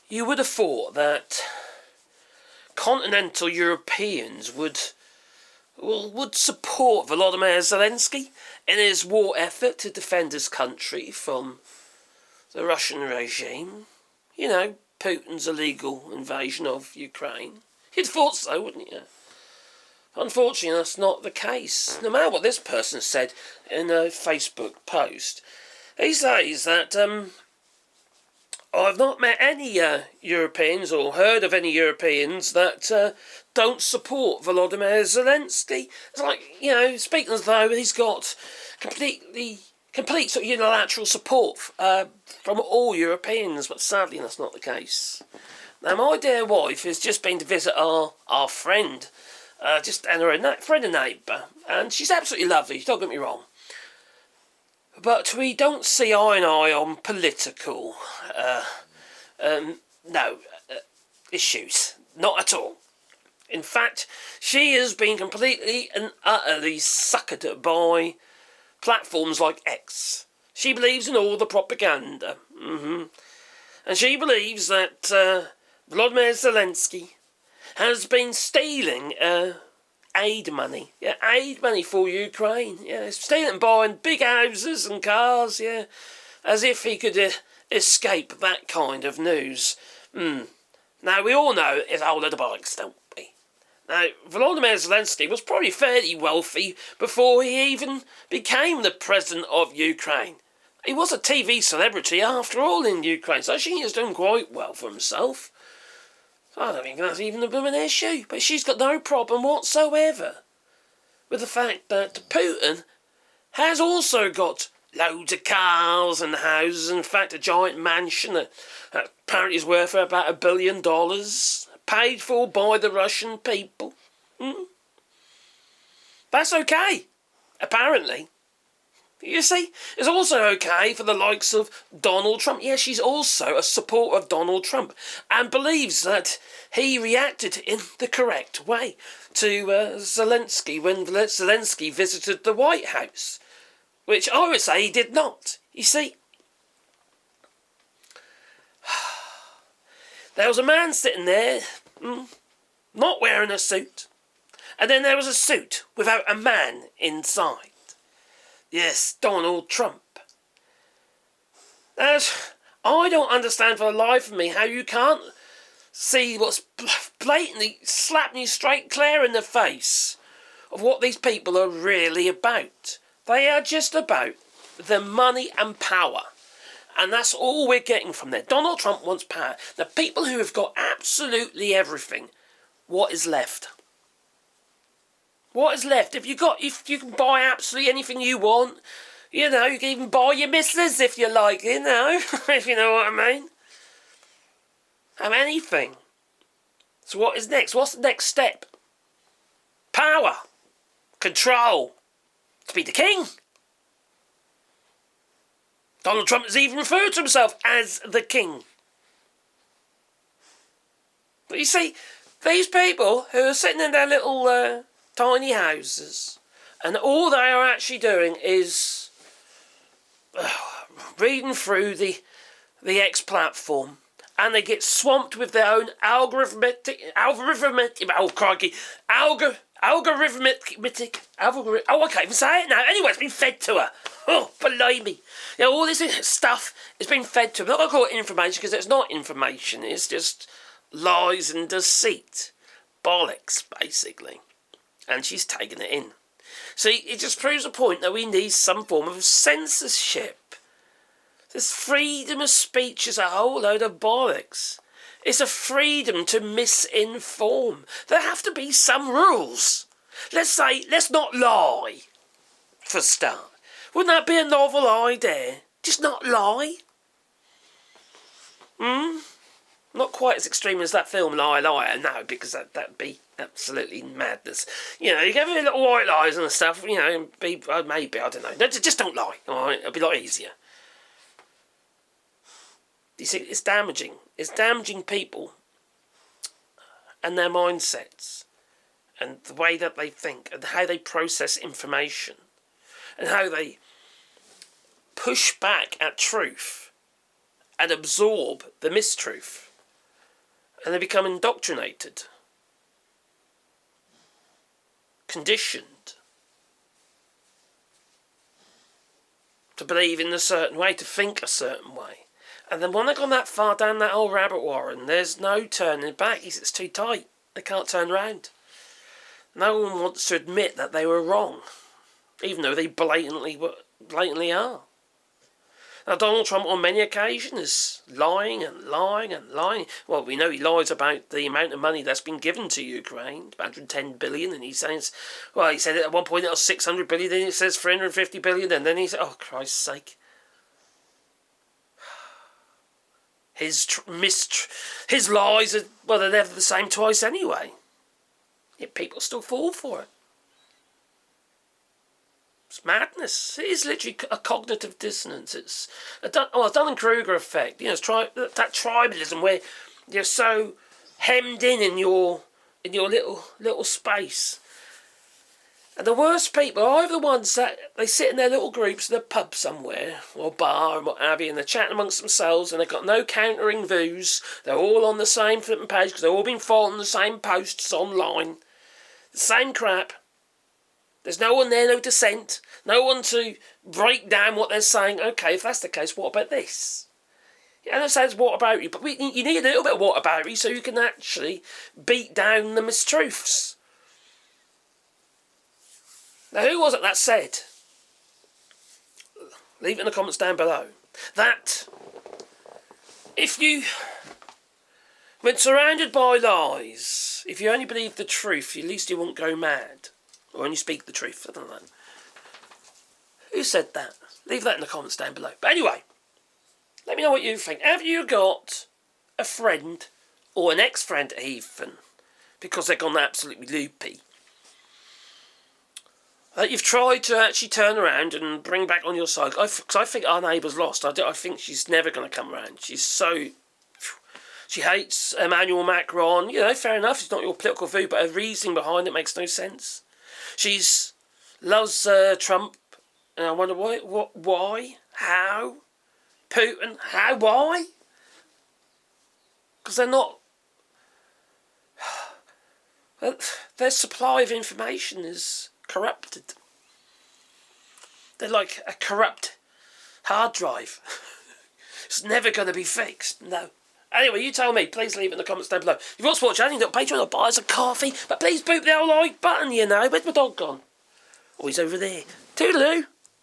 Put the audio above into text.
You would have thought that continental Europeans would support Volodymyr Zelensky in his war effort to defend his country from the Russian regime. You know, Putin's illegal invasion of Ukraine. You'd have thought so, wouldn't you? Unfortunately, that's not the case. No matter what this person said in a Facebook post, he says that I've not met any Europeans or heard of any Europeans that don't support Volodymyr Zelensky. It's like, you know, speaking as though he's got complete sort of unilateral support from all Europeans, but sadly that's not the case. Now, my dear wife has just been to visit our friend, and her friend and neighbour, and she's absolutely lovely, don't get me wrong. But we don't see eye and eye on political issues. Not at all. In fact, she has been completely and utterly suckered by platforms like X. She believes in all the propaganda. And she believes that Volodymyr Zelensky has been stealing aid money. Yeah, aid money for Ukraine. Yeah, stealing and buying big houses and cars, yeah, as if he could escape that kind of news. Now, we all know it's all of the bollocks, don't we? Now, Volodymyr Zelensky was probably fairly wealthy before he even became the president of Ukraine. He was a TV celebrity after all in Ukraine, so she has done quite well for himself. I don't think that's even a bit of an issue, but she's got no problem whatsoever with the fact that Putin has also got loads of cars and houses, in fact a giant mansion that apparently is worth about $1 billion, paid for by the Russian people. That's okay, apparently. You see, it's also okay for the likes of Donald Trump. Yeah, she's also a supporter of Donald Trump and believes that he reacted in the correct way to Zelensky when Zelensky visited the White House, which I would say he did not. You see, there was a man sitting there, not wearing a suit, and then there was a suit without a man inside. Yes, Donald Trump. I don't understand for the life of me how you can't see what's blatantly slapping you straight clear in the face of what these people are really about. They are just about the money and power. And that's all we're getting from there. Donald Trump wants power. The people who have got absolutely everything, what is left? What is left? If you can buy absolutely anything you want, you know, you can even buy your missus if you like, you know, if you know what I mean. Have anything. So what is next? What's the next step? Power. Control. To be the king. Donald Trump has even referred to himself as the king. But you see, these people who are sitting in their little tiny houses, and all they are actually doing is reading through the X platform, and they get swamped with their own algorithmic, I can't even say it now. Anyway, it's been fed to her. Oh, blimey. You know, all this stuff has been fed to her. I'm not going to call it information because it's not information. It's just lies and deceit. Bollocks, basically. And she's taken it in. See, it just proves the point that we need some form of censorship. This freedom of speech is a whole load of bollocks. It's a freedom to misinform. There have to be some rules. Let's not lie, for a start. Wouldn't that be a novel idea? Just not lie? Not quite as extreme as that film Lie Liar, no, because that'd be absolutely madness. You know, you give me little white lies and stuff, you know, maybe, I don't know. No, just don't lie, alright? It'll be a lot easier. You see, it's damaging. It's damaging people and their mindsets and the way that they think and how they process information and how they push back at truth and absorb the mistruth. And they become indoctrinated, conditioned to believe in a certain way, to think a certain way. And then when they've gone that far down that old rabbit warren, there's no turning back. It's too tight. They can't turn around. No one wants to admit that they were wrong, even though they blatantly are. Now, Donald Trump on many occasions is lying and lying and lying. Well, we know he lies about the amount of money that's been given to Ukraine, about 110 billion, and he says, well, he said at one point it was 600 billion, then it says 350 billion, and then he said, oh, Christ's sake. His lies are, well, they're never the same twice anyway. Yet people still fall for it. It's madness. It is literally a cognitive dissonance. It's a Dunning-Kruger effect. You know, it's that tribalism where you're so hemmed in your little space. And the worst people are either the ones that they sit in their little groups in a pub somewhere or bar and what have you, and they're chatting amongst themselves and they've got no countering views. They're all on the same flipping page because they've all been following the same posts online. The same crap. There's no one there, no dissent, no one to break down what they're saying. Okay, if that's the case, what about this? Yeah, it says what about you, but you need a little bit of what about you so you can actually beat down the mistruths. Now, who was it that said? Leave it in the comments down below. That if you, when surrounded by lies, if you only believe the truth, at least you won't go mad. Or only speak the truth, I don't know. Who said that? Leave that in the comments down below. But anyway, let me know what you think. Have you got a friend, or an ex-friend even, because they've gone absolutely loopy, that you've tried to actually turn around and bring back on your side? Because I think our neighbour's lost. I think she's never going to come around. She's so... She hates Emmanuel Macron. You know, fair enough, it's not your political view, but her reasoning behind it makes no sense. She's loves Trump, and I wonder why, how, Putin, how, why? Because they're not. Their supply of information is corrupted. They're like a corrupt hard drive. It's never going to be fixed. No. Anyway, you tell me. Please leave it in the comments down below. If you want to watch anything, you can Patreon or buy us a coffee. But please boot the old like button, you know. Where's my dog gone? Oh, he's over there. Toodaloo.